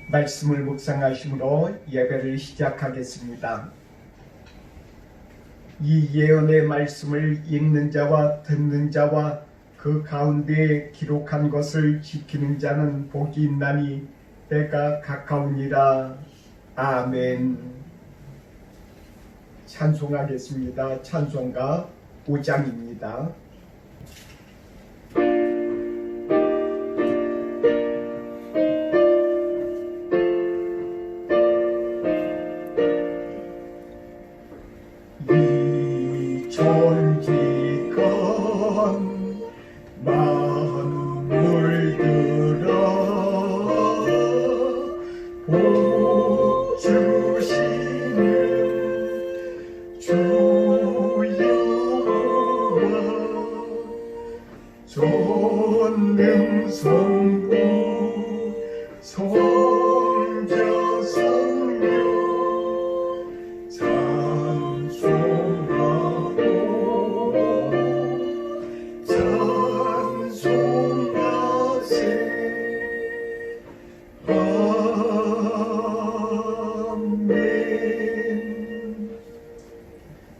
말씀을 묵상하심으로 예배를 시작하겠습니다. 이 예언의 말씀을 읽는 자와 듣는 자와 그 가운데 기록한 것을 지키는 자는 복이 있나니 때가 가까우니라. 아멘. 찬송하겠습니다. 찬송가 5장입니다.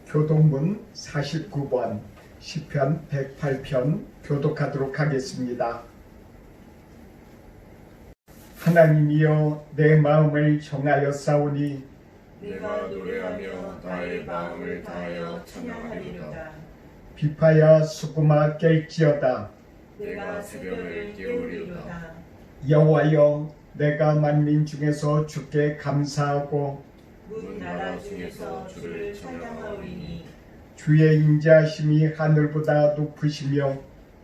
교독문 49번 시편 108편 교독하도록 하겠습니다. 하나님이여 내 마음을 정하여 싸우니 내가 노래하며 나의 마음을 다하여 찬양하리로다. 비파야 수금아 깰지어다. 내가 새벽을 깨우리로다. 여호와여 내가 만민 중에서 주께 감사하고 문 나라 중에서 주를 찬양하오리니 주의 인자하심이 하늘보다 높으시며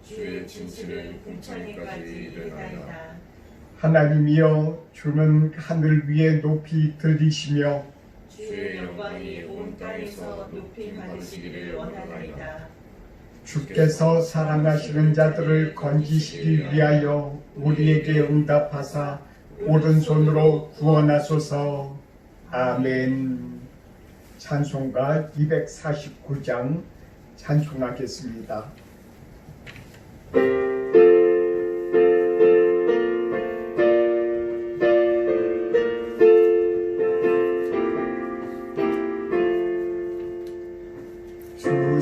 주의 진실은 궁창에까지 이르나이다. 하나님이여 주는 하늘 위에 높이 들리시며 주의 영광이 온 땅에서 높이 받으시기를 원하나이다. 주께서 사랑하시는 자들을 건지시기 위하여 우리에게 응답하사 오른손으로 구원하소서. 아멘. 찬송가 249장 찬송하겠습니다. 주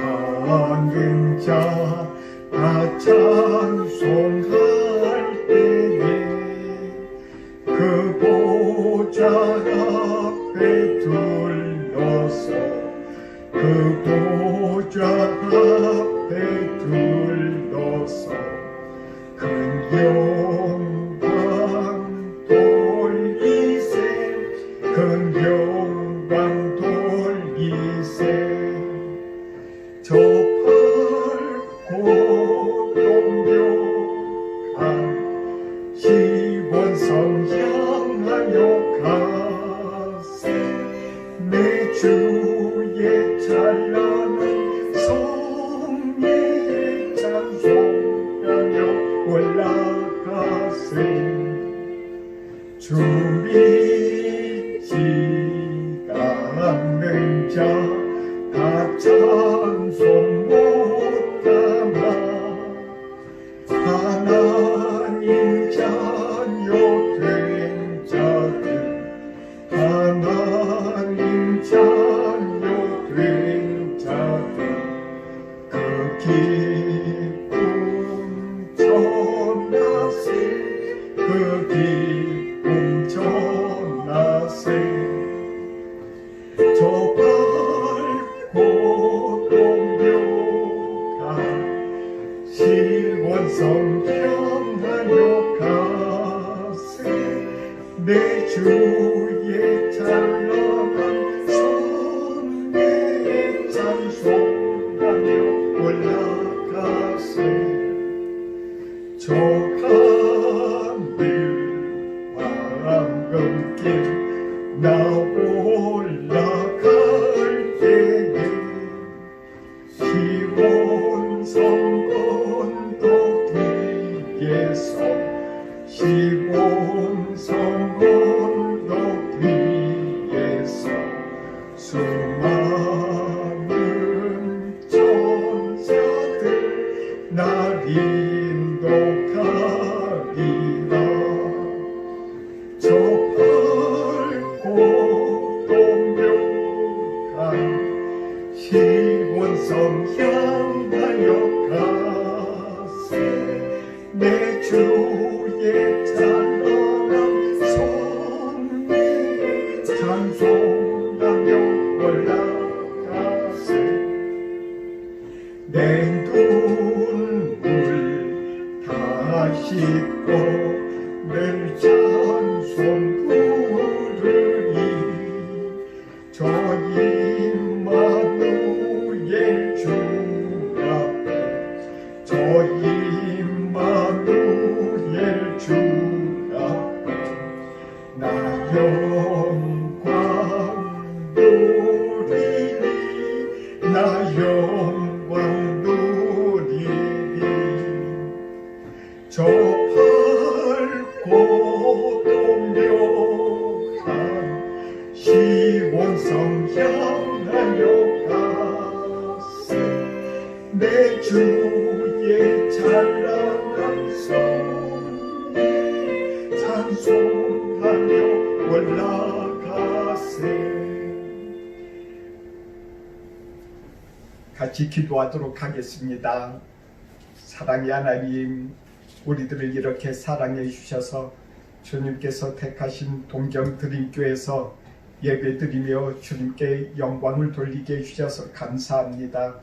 사랑하는 자 다 찬송할 때에 그 보좌 앞에 둘러서 그 보좌 앞에 둘러서 큰 영광 돌리세 큰 영광 돌리세 저 밝고 동묘한 시온성 향하여 가세 내 주의 찬란한 성에 찬송하며 올라가세 주 믿지 않는 자 다 찬송 못하나 하나님 자녀 된 자들 하나님 자녀 된 자들 그 기쁨 전하세 그 기쁨 전하세 저 밝고 동묘한 시온성 향하여 가세 내 주의 찬란한 손에 찬송하며 올라가세 저 하늘 황금길 나 올라갈 때에 시온 성건도 뒤에서 시온 성건도 뒤에서 수많은 천사들 날 인도하리 찬송하며 올라가세 내 눈물 다 씻고 늘 찬송 부르리 저 임마누엘 주 앞에 저 임마누엘 주 앞에 나 영광 누리리 나 영광 누리리 저 밝고 동력한 시온성 향하여 가세 내 주의 찬란한 성에 찬송하며 올라가세. 같이 기도하도록 하겠습니다. 사랑의 하나님, 우리들을 이렇게 사랑해 주셔서 주님께서 택하신 동경드림교회에서 예배드리며 주님께 영광을 돌리게 해주셔서 감사합니다.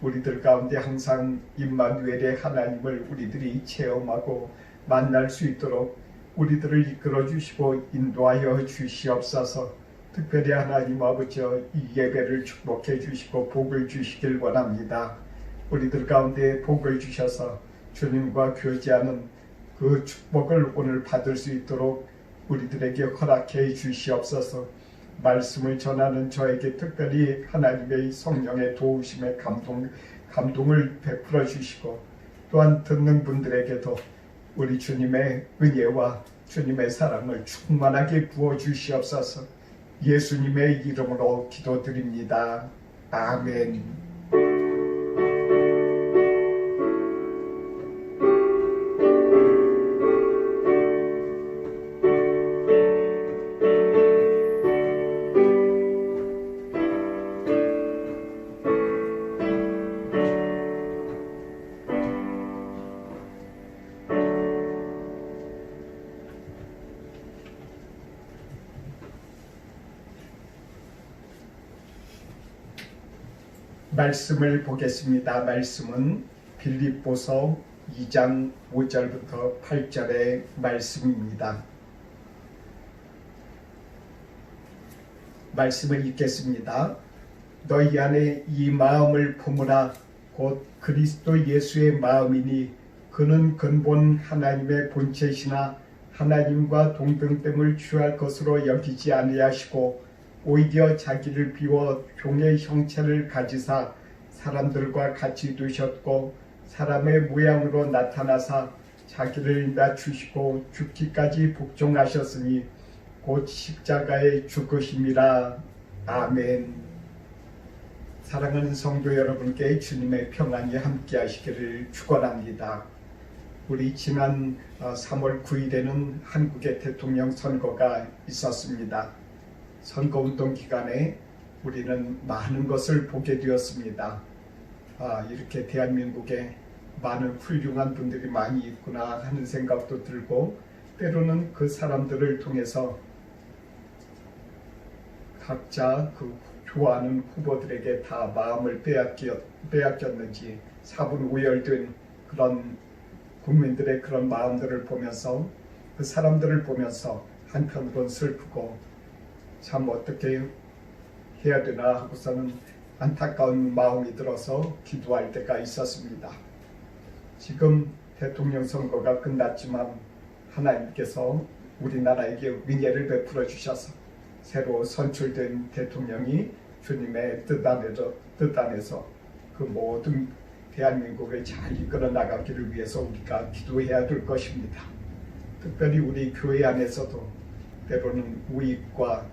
우리들 가운데 항상 임마누엘의 하나님을 우리들이 체험하고 만날 수 있도록 우리들을 이끌어 주시고 인도하여 주시옵소서. 특별히 하나님 아버지 이 예배를 축복해 주시고 복을 주시길 원합니다. 우리들 가운데 복을 주셔서 주님과 교제하는 그 축복을 오늘 받을 수 있도록 우리들에게 허락해 주시옵소서. 말씀을 전하는 저에게 특별히 하나님의 성령의 도우심에 감동을 베풀어 주시고 또한 듣는 분들에게도 우리 주님의 은혜와 주님의 사랑을 충만하게 부어 주시옵소서. 예수님의 이름으로 기도드립니다. 아멘. 말씀을 보겠습니다. 말씀은 빌립보서 2장 5절부터 8절의 말씀입니다. 말씀을 읽겠습니다. 너희 안에 이 마음을 품으라. 곧 그리스도 예수의 마음이니 그는 근본 하나님의 본체시나 하나님과 동등됨을 취할 것으로 여기지 아니하시고 오히려 자기를 비워 종의 형체를 가지사 사람들과 같이 두셨고 사람의 모양으로 나타나사 자기를 낮추시고 죽기까지 복종하셨으니 곧 십자가에 죽으심이라. 아멘. 사랑하는 성도 여러분께 주님의 평안이 함께 하시기를 축원합니다. 우리 지난 3월 9일에는 한국의 대통령 선거가 있었습니다. 선거운동 기간에 우리는 많은 것을 보게 되었습니다. 이렇게 대한민국에 많은 훌륭한 분들이 많이 있구나 하는 생각도 들고 때로는 그 사람들을 통해서 각자 그 좋아하는 후보들에게 다 마음을 빼앗겼는지 사분오열된 그런 국민들의 그런 마음들을 보면서 그 사람들을 보면서 한편으론 슬프고 참 어떻게 해야 되나 하고서는 안타까운 마음이 들어서 기도할 때가 있었습니다. 지금 대통령 선거가 끝났지만 하나님께서 우리나라에게 은혜를 베풀어 주셔서 새로 선출된 대통령이 주님의 뜻 안에서 그 모든 대한민국을 잘 이끌어 나가기를 위해서 우리가 기도해야 될 것입니다. 특별히 우리 교회 안에서도 때로는 우익과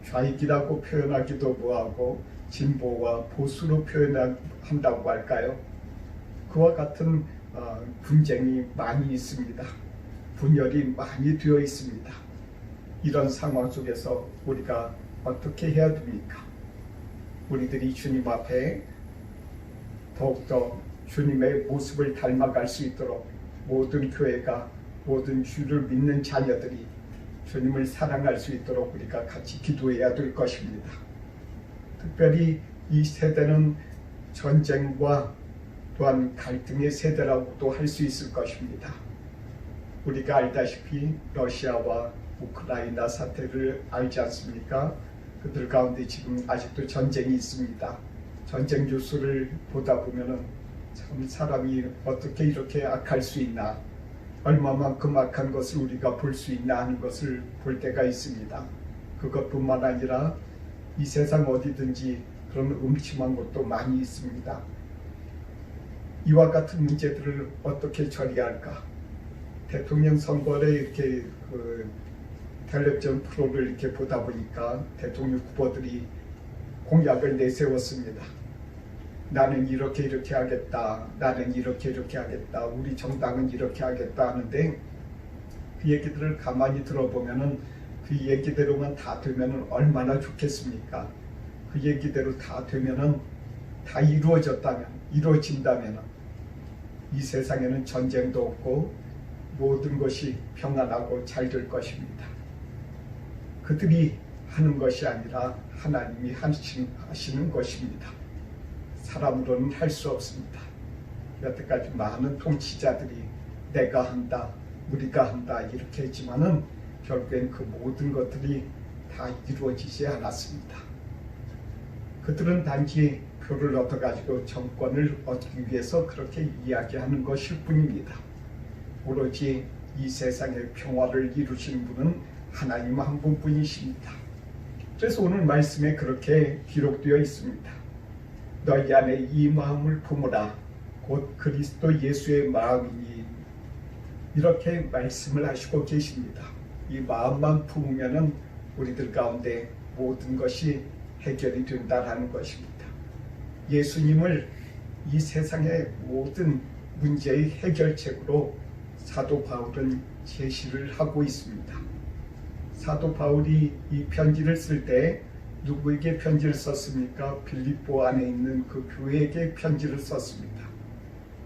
좌익이라고 표현하기도 뭐하고 진보와 보수로 표현한다고 할까요? 그와 같은 분쟁이 많이 있습니다. 분열이 많이 되어 있습니다. 이런 상황 속에서 우리가 어떻게 해야 됩니까? 우리들이 주님 앞에 더욱더 주님의 모습을 닮아갈 수 있도록 모든 교회가 모든 주를 믿는 자녀들이 주님을 사랑할 수 있도록 우리가 같이 기도해야 될 것입니다. 특별히 이 세대는 전쟁과 또한 갈등의 세대라고도 할 수 있을 것입니다. 우리가 알다시피 러시아와 우크라이나 사태를 알지 않습니까? 그들 가운데 지금 아직도 전쟁이 있습니다. 전쟁 뉴스를 보다 보면은 참 사람이 어떻게 이렇게 악할 수 있나, 얼마만큼 악한 것을 우리가 볼 수 있나 하는 것을 볼 때가 있습니다. 그것뿐만 아니라 이 세상 어디든지 그런 음침한 것도 많이 있습니다. 이와 같은 문제들을 어떻게 처리할까? 대통령 선거를 이렇게 텔레비전 프로를 이렇게 보다 보니까 대통령 후보들이 공약을 내세웠습니다. 나는 이렇게 하겠다. 나는 이렇게 하겠다. 우리 정당은 이렇게 하겠다 하는데 그 얘기들을 가만히 들어보면은 그 얘기대로만 다 되면은 얼마나 좋겠습니까? 그 얘기대로 다 되면은 다 이루어진다면 이 세상에는 전쟁도 없고 모든 것이 평안하고 잘 될 것입니다. 그들이 하는 것이 아니라 하나님이 하시는 것입니다. 사람으로는 할 수 없습니다. 여태까지 많은 통치자들이 내가 한다, 우리가 한다 이렇게 했지만은 결국엔 그 모든 것들이 다 이루어지지 않았습니다. 그들은 단지 표를 얻어가지고 정권을 얻기 위해서 그렇게 이야기하는 것일 뿐입니다. 오로지 이 세상의 평화를 이루시는 분은 하나님 한 분뿐이십니다. 그래서 오늘 말씀에 그렇게 기록되어 있습니다. 너희 안에 이 마음을 품으라 곧 그리스도 예수의 마음이니, 이렇게 말씀을 하시고 계십니다. 이 마음만 품으면은 우리들 가운데 모든 것이 해결이 된다라는 것입니다. 예수님을 이 세상의 모든 문제의 해결책으로 사도 바울은 제시를 하고 있습니다. 사도 바울이 이 편지를 쓸 때 누구에게 편지를 썼습니까? 빌립보 안에 있는 그 교회에게 편지를 썼습니다.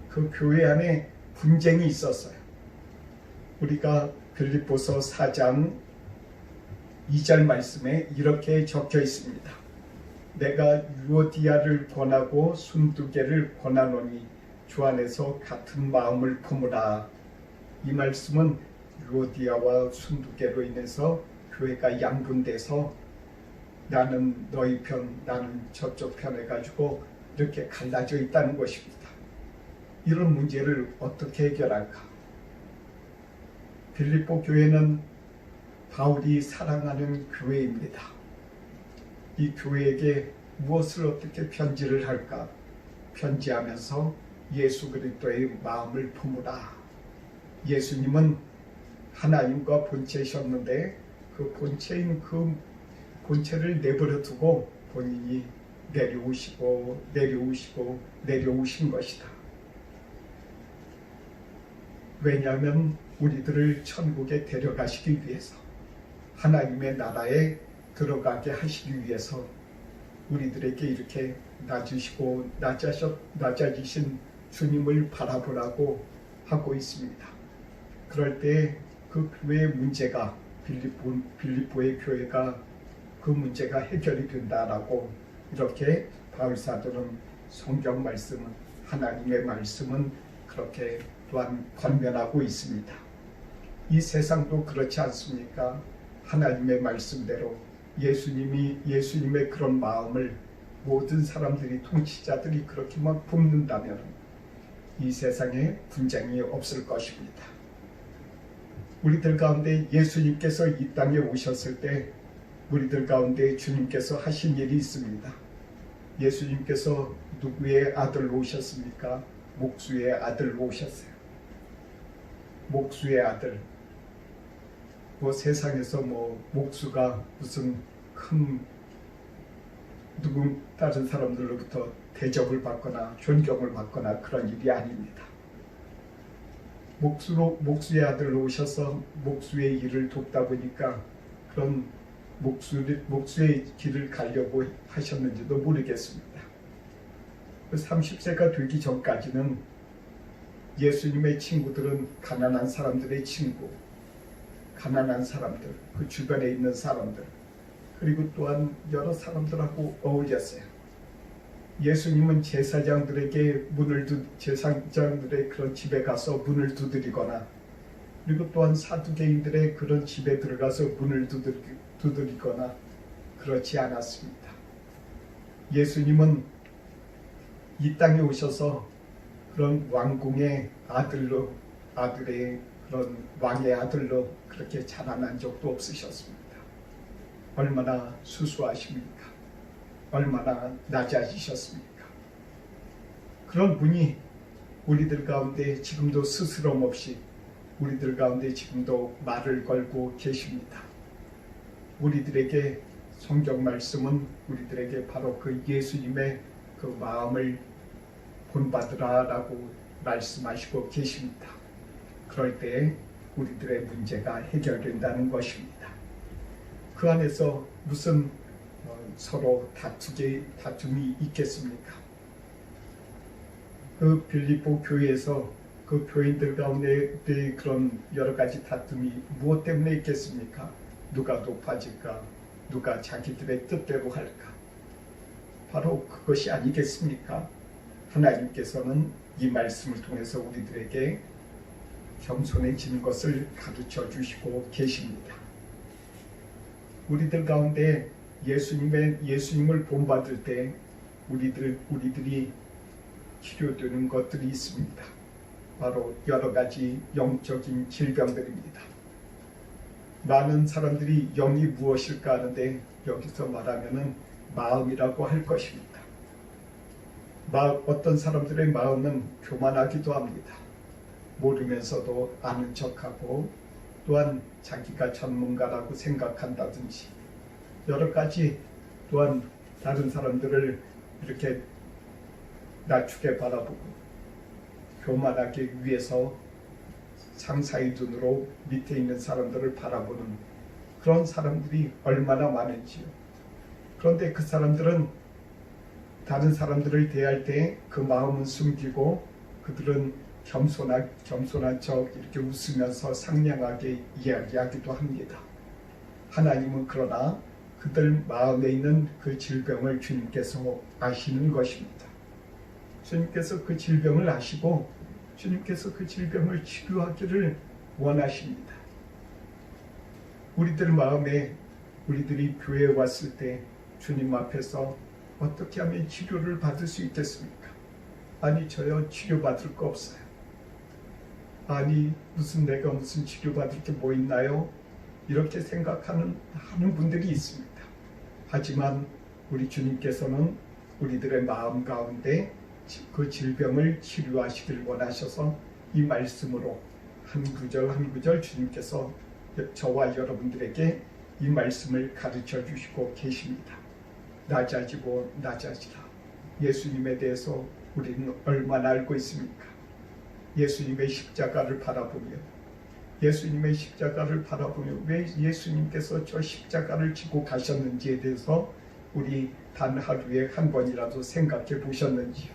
그 교회 안에 분쟁이 있었어요. 우리가 빌립보서 4장 2절 말씀에 이렇게 적혀 있습니다. 내가 유오디아를 권하고 순두개를 권하노니 주 안에서 같은 마음을 품으라. 이 말씀은 유오디아와 순두개로 인해서 교회가 양분돼서 나는 너희 편, 나는 저쪽 편 해가지고 이렇게 갈라져 있다는 것입니다. 이런 문제를 어떻게 해결할까? 빌립보 교회는 바울이 사랑하는 교회입니다. 이 교회에게 무엇을 어떻게 편지를 할까? 편지하면서 예수 그리스도의 마음을 품으라. 예수님은 하나님과 본체셨는데 그 본체인 그 본체를 내버려 두고 본인이 내려오신 것이다. 왜냐하면 우리들을 천국에 데려가시기 위해서, 하나님의 나라에 들어가게 하시기 위해서 우리들에게 이렇게 낮아지신 주님을 바라보라고 하고 있습니다. 그럴 때 그 교회의 문제가, 빌립보의 교회가 그 문제가 해결이 된다라고 이렇게 바울 사도는 성경 말씀은, 하나님의 말씀은 그렇게 또한 권면하고 있습니다. 이 세상도 그렇지 않습니까? 하나님의 말씀대로 예수님의 그런 마음을 모든 사람들이, 통치자들이 그렇게만 품는다면 이 세상에 분쟁이 없을 것입니다. 우리들 가운데 예수님께서 이 땅에 오셨을 때 우리들 가운데 주님께서 하신 일이 있습니다. 예수님께서 누구의 아들로 오셨습니까? 목수의 아들로 오셨어요. 목수의 아들. 세상에서 목수가 무슨 큰 다른 사람들로부터 대접을 받거나 존경을 받거나 그런 일이 아닙니다. 목수의 아들로 오셔서 목수의 일을 돕다 보니까 그런 목수의 길을 가려고 하셨는지도 모르겠습니다. 30세가 되기 전까지는 예수님의 친구들은 가난한 사람들의 친구, 가난한 사람들, 그 주변에 있는 사람들, 그리고 또한 여러 사람들하고 어울렸어요. 예수님은 제사장들의 그런 집에 가서 문을 두드리거나, 그리고 또한 사두개인들의 그런 집에 들어가서 문을 두드리거나 그렇지 않았습니다. 예수님은 이 땅에 오셔서 그런 왕궁의 아들의 그런 왕의 아들로 그렇게 자라난 적도 없으셨습니다. 얼마나 수수하십니까? 얼마나 낮아지셨습니까? 그런 분이 우리들 가운데 지금도 스스럼 없이 우리들 가운데 지금도 말을 걸고 계십니다. 우리들에게 성경 말씀은 우리들에게 바로 그 예수님의 그 마음을 본받으라라고 말씀하시고 계십니다. 그럴 때 우리들의 문제가 해결된다는 것입니다. 그 안에서 무슨 서로 다툼이 있겠습니까? 그 빌립보 교회에서 그 교인들 가운데 그런 여러 가지 다툼이 무엇 때문에 있겠습니까? 누가 높아질까? 누가 자기들의 뜻대로 할까? 바로 그것이 아니겠습니까? 하나님께서는 이 말씀을 통해서 우리들에게 겸손해지는 것을 가르쳐 주시고 계십니다. 우리들 가운데 예수님을 본받을 때 우리들이 치료되는 것들이 있습니다. 바로 여러 가지 영적인 질병들입니다. 많은 사람들이 영이 무엇일까 하는데 여기서 말하면은 마음이라고 할 것입니다. 어떤 사람들의 마음은 교만하기도 합니다. 모르면서도 아는 척하고 또한 자기가 전문가라고 생각한다든지 여러 가지 또한 다른 사람들을 이렇게 낮추게 바라보고 교만하기 위해서 상사의 눈으로 밑에 있는 사람들을 바라보는 그런 사람들이 얼마나 많은지요. 그런데 그 사람들은 다른 사람들을 대할 때 그 마음은 숨기고 그들은 겸손한 척 이렇게 웃으면서 상냥하게 이야기하기도 합니다. 하나님은 그러나 그들 마음에 있는 그 질병을 주님께서 아시는 것입니다. 주님께서 그 질병을 아시고 주님께서 그 질병을 치료하기를 원하십니다. 우리들 마음에 우리들이 교회에 왔을 때 주님 앞에서 어떻게 하면 치료를 받을 수 있겠습니까? 아니 저요 치료받을 거 없어요. 아니 내가 무슨 치료받을 게 뭐 있나요? 이렇게 생각하는 분들이 있습니다. 하지만 우리 주님께서는 우리들의 마음 가운데 그 질병을 치료하시길 원하셔서 이 말씀으로 한 구절 한 구절 주님께서 저와 여러분들에게 이 말씀을 가르쳐 주시고 계십니다. 낮아지고 낮아지라. 예수님에 대해서 우리는 얼마나 알고 있습니까? 예수님의 십자가를 바라보며 왜 예수님께서 저 십자가를 지고 가셨는지에 대해서 우리 단 하루에 한 번이라도 생각해 보셨는지요?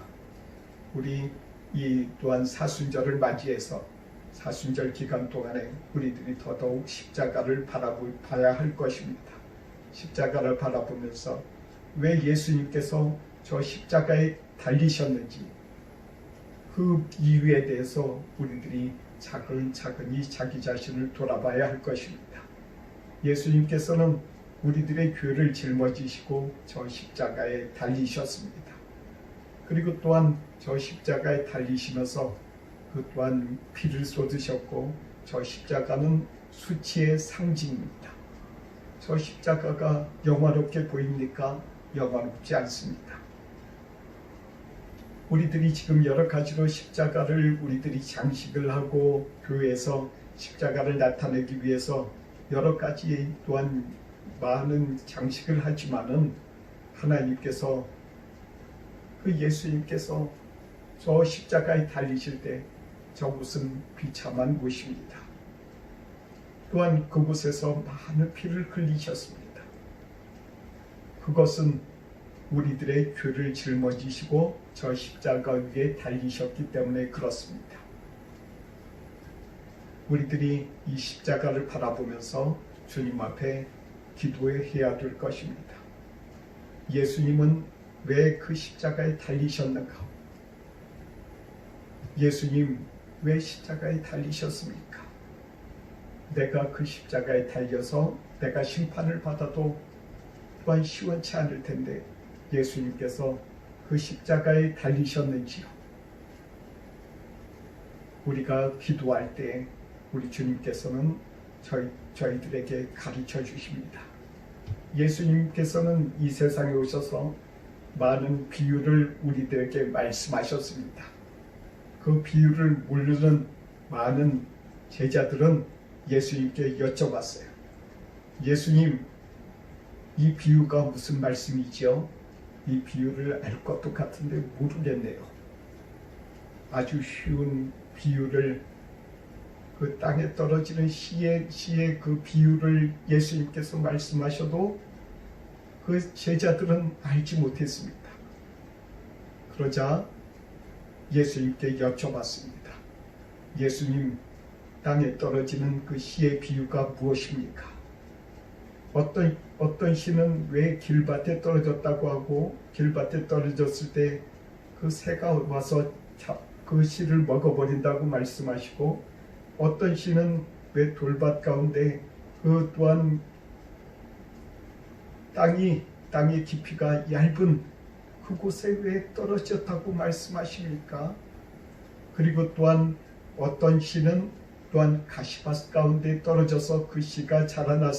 우리 이 또한 사순절을 맞이해서 사순절 기간 동안에 우리들이 더더욱 십자가를 바라봐야 할 것입니다. 십자가를 바라보면서 왜 예수님께서 저 십자가에 달리셨는지 그 이유에 대해서 우리들이 차근차근히 자기 자신을 돌아봐야 할 것입니다. 예수님께서는 우리들의 죄를 짊어지시고 저 십자가에 달리셨습니다. 그리고 또한 저 십자가에 달리시면서 그 또한 피를 쏟으셨고 저 십자가는 수치의 상징입니다. 저 십자가가 영화롭게 보입니까? 영화롭지 않습니다. 우리들이 지금 여러 가지로 십자가를 우리들이 장식을 하고 교회에서 십자가를 나타내기 위해서 여러 가지 또한 많은 장식을 하지만은 하나님께서 그 예수님께서 저 십자가에 달리실 때 저곳은 비참한 곳입니다. 또한 그곳에서 많은 피를 흘리셨습니다. 그것은 우리들의 죄를 짊어지시고 저 십자가 위에 달리셨기 때문에 그렇습니다. 우리들이 이 십자가를 바라보면서 주님 앞에 기도해야 될 것입니다. 예수님은 왜 그 십자가에 달리셨는가? 예수님 왜 십자가에 달리셨습니까? 내가 그 십자가에 달려서 내가 심판을 받아도 또한 시원치 않을 텐데 예수님께서 그 십자가에 달리셨는지요? 우리가 기도할 때 우리 주님께서는 저희들에게 가르쳐 주십니다. 예수님께서는 이 세상에 오셔서 많은 비유를 우리들에게 말씀하셨습니다. 그 비유를 모르는 많은 제자들은 예수님께 여쭤봤어요. 예수님, 이 비유가 무슨 말씀이지요? 이 비유를 알 것도 같은데 모르겠네요. 아주 쉬운 비유를, 그 땅에 떨어지는 씨의 그 비유를 예수님께서 말씀하셔도 그 제자들은 알지 못했습니다. 그러자 예수님께 여쭤봤습니다. 예수님, 땅에 떨어지는 그 씨의 비유가 무엇입니까? 어떤 씨는 왜 길밭에 떨어졌다고 하고 길밭에 떨어졌을 때 그 새가 와서 그 씨를 먹어버린다고 말씀하시고, 어떤 씨는 왜 돌밭 가운데 그 또한 땅의 깊이가 얇은 그곳에 왜 떨어졌다고 말씀하십니까? 그리고 또한 어떤 씨는 또한 가시밭 가운데 떨어져서 그 씨가 자라날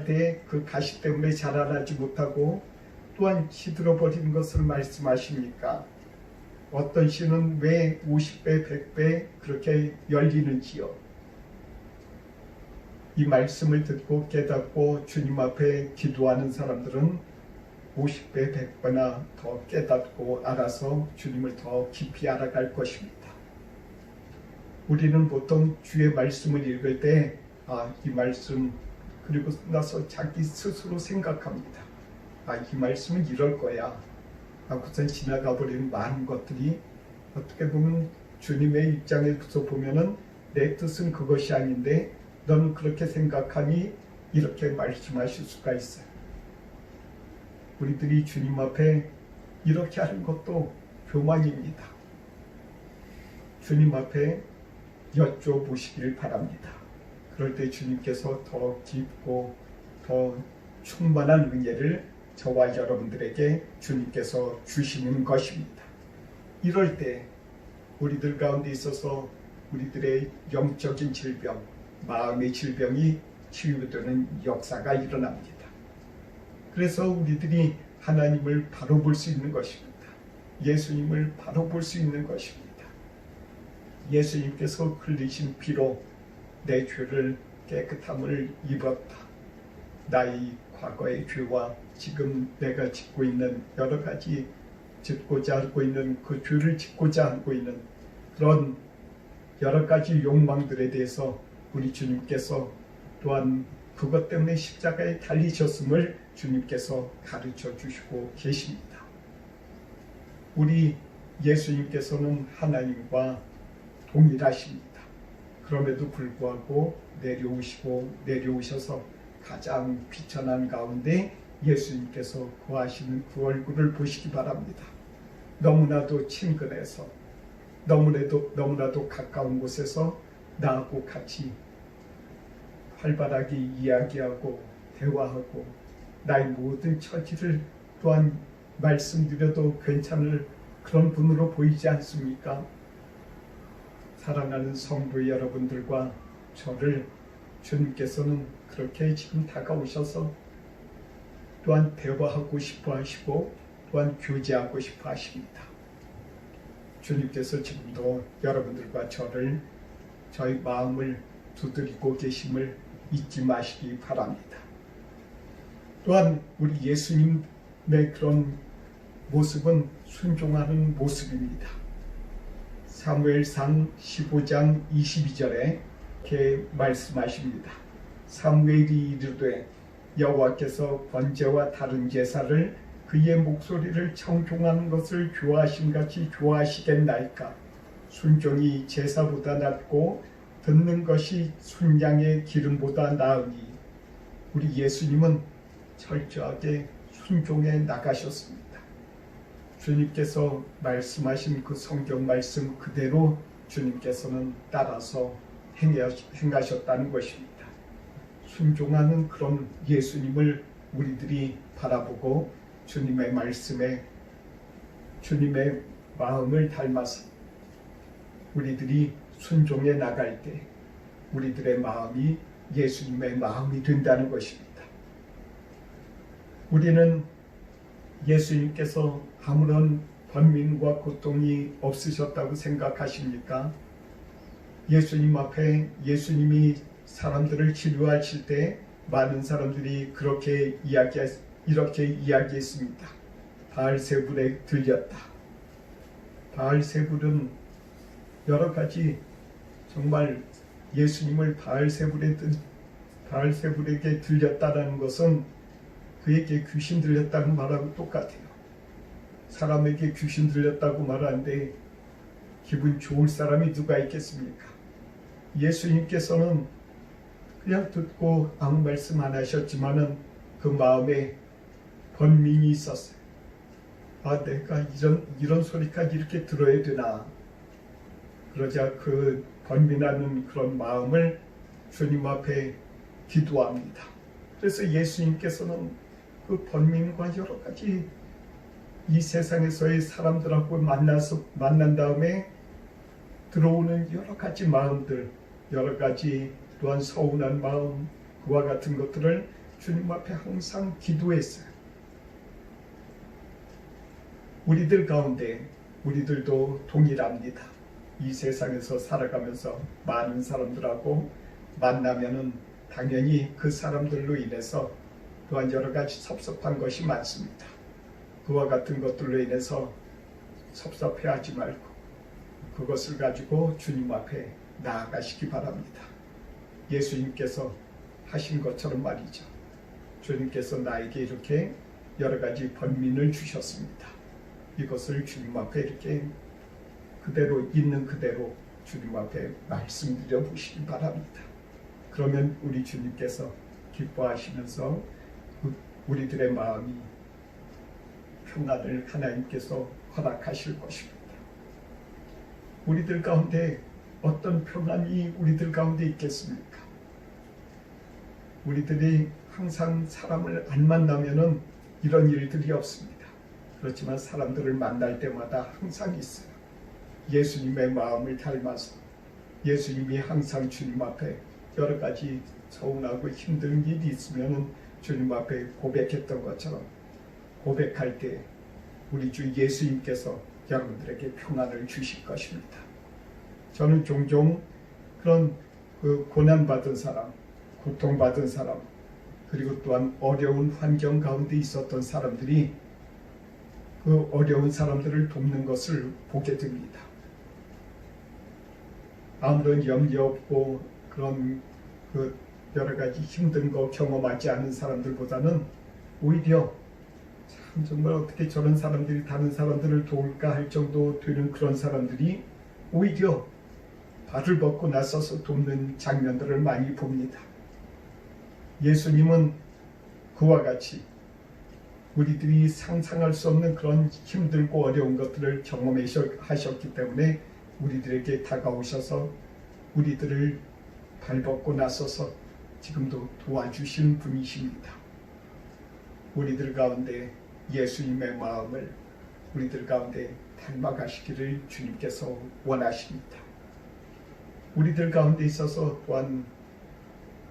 때 그 가시 때문에 자라나지 못하고 또한 시들어버리는 것을 말씀하십니까? 어떤 씨는 왜 50배, 100배 그렇게 열리는지요? 이 말씀을 듣고 깨닫고 주님 앞에 기도하는 사람들은 50배, 100배나 더 깨닫고 알아서 주님을 더 깊이 알아갈 것입니다. 우리는 보통 주의 말씀을 읽을 때 이 말씀, 그리고 나서 자기 스스로 생각합니다. 이 말씀은 이럴 거야 하고선 지나가 버리는 많은 것들이 어떻게 보면 주님의 입장에서 보면은 내 뜻은 그것이 아닌데 너는 그렇게 생각하니 이렇게 말씀하실 수가 있어요. 우리들이 주님 앞에 이렇게 하는 것도 교만입니다. 주님 앞에 여쭤보시기를 바랍니다. 그럴 때 주님께서 더 깊고 더 충만한 은혜를 저와 여러분들에게 주님께서 주시는 것입니다. 이럴 때 우리들 가운데 있어서 우리들의 영적인 질병, 마음의 질병이 치유되는 역사가 일어납니다. 그래서 우리들이 하나님을 바로 볼 수 있는 것입니다. 예수님을 바로 볼 수 있는 것입니다. 예수님께서 흘리신 피로 내 죄를 깨끗함을 입었다. 나의 과거의 죄와 지금 내가 짓고 있는 여러 가지 짓고자 하고 있는 그 죄를 짓고자 하고 있는 그런 여러 가지 욕망들에 대해서 우리 주님께서 또한 그것 때문에 십자가에 달리셨음을 주님께서 가르쳐 주시고 계십니다. 우리 예수님께서는 하나님과 동일하십니다. 그럼에도 불구하고 내려오셔서 가장 비천한 가운데 예수님께서 거하시는 그 얼굴을 보시기 바랍니다. 너무나도 친근해서 너무나도 가까운 곳에서 나하고 같이 활발하게 이야기하고 대화하고 나의 모든 처지를 또한 말씀드려도 괜찮을 그런 분으로 보이지 않습니까? 사랑하는 성도 여러분들과 저를 주님께서는 그렇게 지금 다가오셔서 또한 대화하고 싶어 하시고 또한 교제하고 싶어 하십니다. 주님께서 지금도 여러분들과 저희 마음을 두드리고 계심을 잊지 마시기 바랍니다. 또한 우리 예수님의 그런 모습은 순종하는 모습입니다. 사무엘상 15장 22절에 이렇게 말씀하십니다. 사무엘이 이르되 여호와께서 번제와 다른 제사를 그의 목소리를 청종하는 것을 좋아하심같이 좋아하시겠나이까? 순종이 제사보다 낫고 듣는 것이 순양의 기름보다 나으니 우리 예수님은 철저하게 순종해 나가셨습니다. 주님께서 말씀하신 그 성경 말씀 그대로 주님께서는 따라서 행하셨다는 것입니다. 순종하는 그런 예수님을 우리들이 바라보고 주님의 말씀에 주님의 마음을 닮아서 우리들이 순종해 나갈 때 우리들의 마음이 예수님의 마음이 된다는 것입니다. 우리는 예수님께서 아무런 번민과 고통이 없으셨다고 생각하십니까? 예수님 앞에 예수님이 사람들을 치료하실 때 많은 사람들이 이렇게 이야기했습니다. 바알세불에 들렸다. 바알세불은 여러 가지 정말 예수님을 바알세불에게 들렸다라는 것은 그에게 귀신 들렸다는 말하고 똑같아요. 사람에게 귀신 들렸다고 말하는데 기분 좋을 사람이 누가 있겠습니까? 예수님께서는 그냥 듣고 아무 말씀 안 하셨지만은 그 마음에 번민이 있었어요. 아, 내가 이런 소리까지 이렇게 들어야 되나? 그러자 그 번민하는 그런 마음을 주님 앞에 기도합니다. 그래서 예수님께서는 그 번민과 여러 가지 이 세상에서의 사람들하고 만난 다음에 들어오는 여러 가지 마음들, 여러 가지 또한 서운한 마음, 그와 같은 것들을 주님 앞에 항상 기도했어요. 우리들 가운데 우리들도 동일합니다. 이 세상에서 살아가면서 많은 사람들하고 만나면은 당연히 그 사람들로 인해서 또한 여러 가지 섭섭한 것이 많습니다. 그와 같은 것들로 인해서 섭섭해하지 말고 그것을 가지고 주님 앞에 나아가시기 바랍니다. 예수님께서 하신 것처럼 말이죠. 주님께서 나에게 이렇게 여러 가지 번민을 주셨습니다. 이것을 주님 앞에 이렇게 그대로 있는 그대로 주님 앞에 말씀드려 보시기 바랍니다. 그러면 우리 주님께서 기뻐하시면서 우리들의 마음이 평안을 하나님께서 허락하실 것입니다. 우리들 가운데 어떤 평안이 우리들 가운데 있겠습니까? 우리들이 항상 사람을 안 만나면은 이런 일들이 없습니다. 그렇지만 사람들을 만날 때마다 항상 있어요. 예수님의 마음을 닮아서 예수님이 항상 주님 앞에 여러 가지 서운하고 힘든 일이 있으면 주님 앞에 고백했던 것처럼 고백할 때 우리 주 예수님께서 여러분들에게 평안을 주실 것입니다. 저는 종종 그런 고난받은 사람, 고통받은 사람, 그리고 또한 어려운 환경 가운데 있었던 사람들이 그 어려운 사람들을 돕는 것을 보게 됩니다. 아무런 염려 없고 그런 여러 가지 힘든 거 경험하지 않은 사람들보다는 오히려 참 정말 어떻게 저런 사람들이 다른 사람들을 도울까 할 정도 되는 그런 사람들이 오히려 발을 벗고 나서서 돕는 장면들을 많이 봅니다. 예수님은 그와 같이 우리들이 상상할 수 없는 그런 힘들고 어려운 것들을 경험하셨기 때문에 우리들에게 다가오셔서 우리들을 발벗고 나서서 지금도 도와주시는 분이십니다. 우리들 가운데 예수님의 마음을 우리들 가운데 닮아가시기를 주님께서 원하십니다. 우리들 가운데 있어서 또한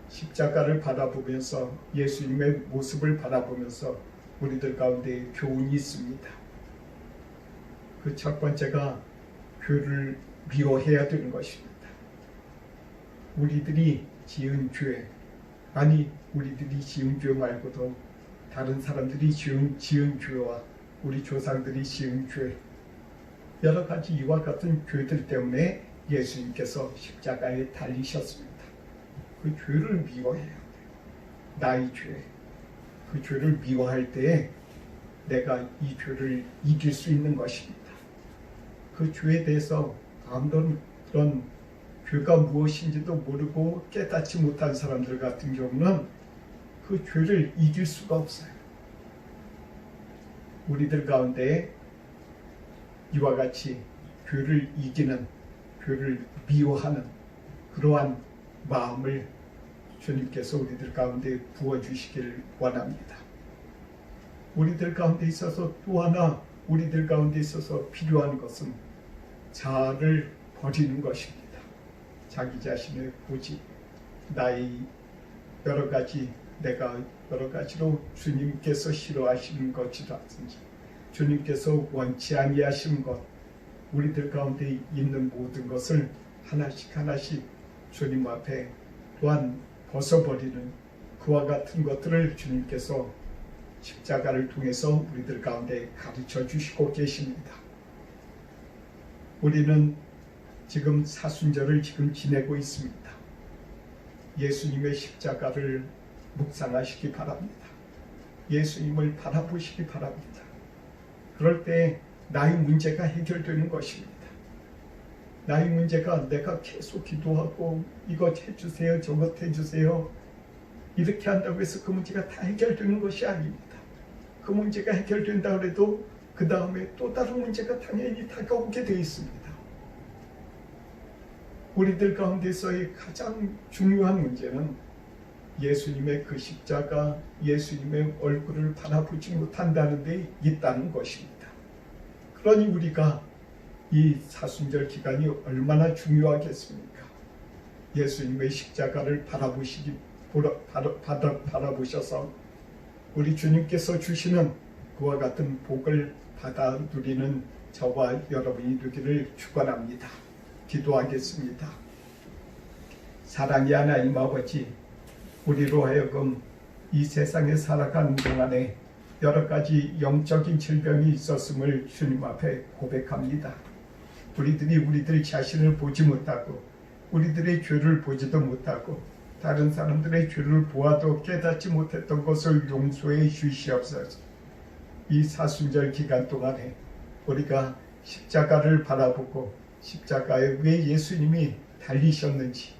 십자가를 바라보면서 예수님의 모습을 바라보면서 우리들 가운데 교훈이 있습니다. 그 첫 번째가 교를 미워해야 되는 것입니다. 우리들이 지은 죄, 아니 우리들이 지은 죄 말고도 다른 사람들이 지은 죄와 우리 조상들이 지은 죄, 여러 가지 이와 같은 죄들 때문에 예수님께서 십자가에 달리셨습니다. 그 죄를 미워해야 돼요. 나의 죄, 그 죄를 미워할 때에 내가 이 죄를 이길 수 있는 것입니다. 그 죄에 대해서 아무런 그런 죄가 무엇인지도 모르고 깨닫지 못한 사람들 같은 경우는 그 죄를 이길 수가 없어요. 우리들 가운데 이와 같이 죄를 이기는, 죄를 미워하는 그러한 마음을 주님께서 우리들 가운데 부어주시길 원합니다. 우리들 가운데 있어서 또 하나 우리들 가운데 있어서 필요한 것은 자아를 버리는 것입니다. 자기 자신의 고집, 나의 여러 가지, 내가 여러 가지로 주님께서 싫어하시는 것이라든지 주님께서 원치 아니하시는 것, 우리들 가운데 있는 모든 것을 하나씩 하나씩 주님 앞에 또한 벗어버리는 그와 같은 것들을 주님께서 십자가를 통해서 우리들 가운데 가르쳐 주시고 계십니다. 우리는 지금 사순절을 지금 지내고 있습니다. 예수님의 십자가를 묵상하시기 바랍니다. 예수님을 바라보시기 바랍니다. 그럴 때 나의 문제가 해결되는 것입니다. 나의 문제가 내가 계속 기도하고 이것 해주세요, 저것 해주세요 이렇게 한다고 해서 그 문제가 다 해결되는 것이 아닙니다. 그 문제가 해결된다고 해도 그 다음에 또 다른 문제가 당연히 다가오게 되어 있습니다. 우리들 가운데서의 가장 중요한 문제는 예수님의 그 십자가, 예수님의 얼굴을 바라보지 못한다는 데 있다는 것입니다. 그러니 우리가 이 사순절 기간이 얼마나 중요하겠습니까? 예수님의 십자가를 바라보셔서 우리 주님께서 주시는 그와 같은 복을 받아 누리는 저와 여러분이 되기를 축원합니다. 기도하겠습니다. 사랑의 하나님 아버지, 우리로 하여금 이 세상에 살아가는 동안에 여러 가지 영적인 질병이 있었음을 주님 앞에 고백합니다. 우리들이 우리들 자신을 보지 못하고 우리들의 죄를 보지도 못하고 다른 사람들의 죄를 보아도 깨닫지 못했던 것을 용서해 주시옵소서. 이 사순절 기간 동안에 우리가 십자가를 바라보고 십자가에 왜 예수님이 달리셨는지,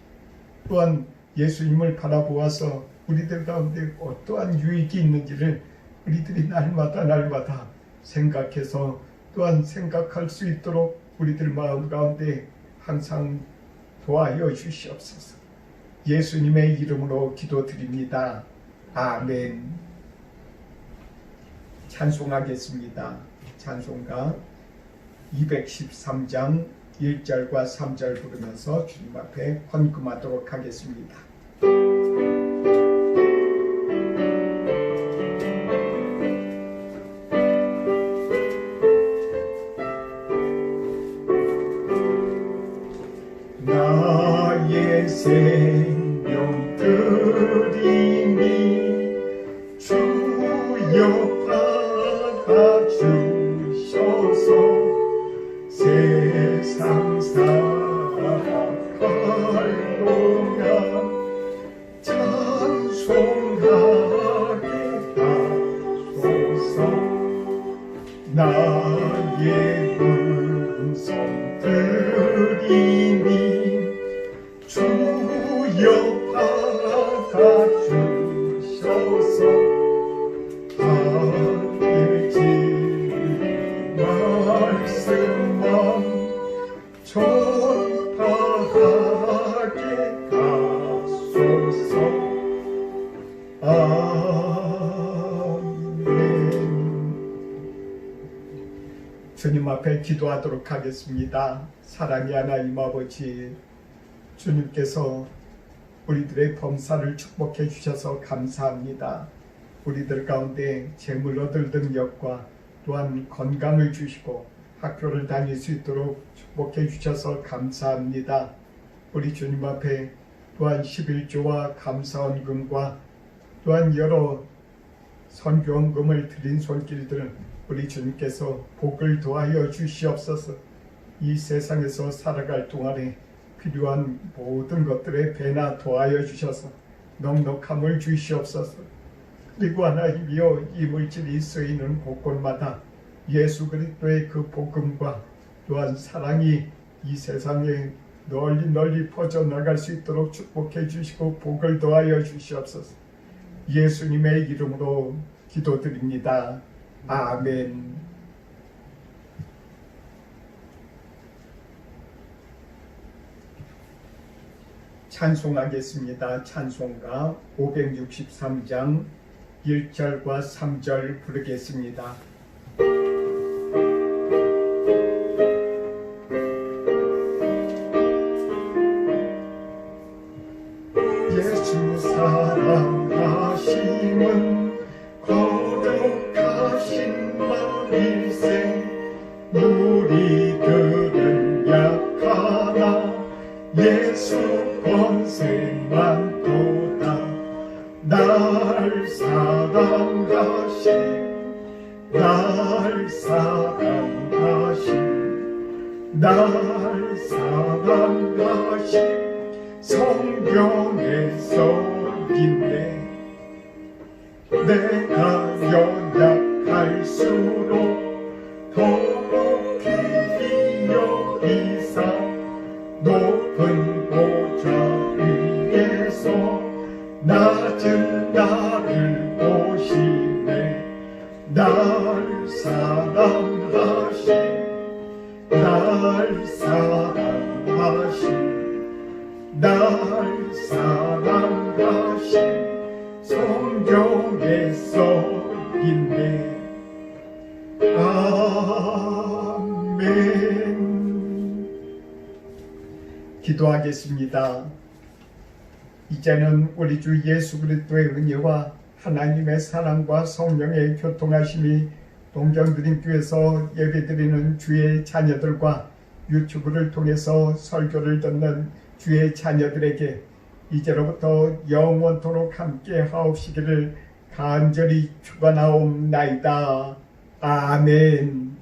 또한 예수님을 바라보아서 우리들 가운데 어떠한 유익이 있는지를 우리들이 날마다 생각해서 또한 생각할 수 있도록 우리들 마음 가운데 항상 도와여 주시옵소서. 예수님의 이름으로 기도드립니다. 아멘. 찬송하겠습니다. 찬송가 213장 1절과 3절 부르면서 주님 앞에 헌금하도록 하겠습니다. 나의 생명 드리니 주여 받아주셔서 세상 살아갈 동안 찬송하게 하소서. 나의 음성 드리니 주여 받아주셔서 하늘지 말씀만 전파하게 하소서. 아멘. 주님 앞에 기도하도록 하겠습니다. 사랑의 하나님 아버지, 주님께서 우리들의 범사를 축복해 주셔서 감사합니다. 우리들 가운데 재물 얻을 능력과 또한 건강을 주시고 학교를 다닐 수 있도록 축복해 주셔서 감사합니다. 우리 주님 앞에 또한 11조와 감사헌금과 또한 여러 선교헌금을 드린 손길들 우리 주님께서 복을 도하여 주시옵소서. 이 세상에서 살아갈 동안에 필요한 모든 것들에 배나 도하여 주셔서 넉넉함을 주시옵소서. 그리고 하나님이여, 이 물질이 쓰이는 곳곳마다 예수 그리스도의 그 복음과 또한 사랑이 이 세상에 널리 퍼져나갈 수 있도록 축복해 주시고 복을 더하여 주시옵소서. 예수님의 이름으로 기도드립니다. 아멘. 찬송하겠습니다. 찬송가 563장 1절과 3절 부르겠습니다. 예수 사랑하심은 거룩하신 마일세. 우리들은 약하나 예수 권세만 도다. 날 사랑하심 성경에서 있네. 내가 연약할수록 더욱 귀히 여기사 높은 보좌 위에서 낮은 나를 보시네. 날 사랑하신 성경에서 있네. 아멘. 기도하겠습니다. 이제는 우리 주 예수 그리스도의 은혜와 하나님의 사랑과 성령의 교통하심이 동정드림교회에서 예배드리는 주의 자녀들과 유튜브를 통해서 설교를 듣는 주의 자녀들에게 이제로부터 영원토록 함께 하옵시기를 간절히 축원하옵나이다. 아멘.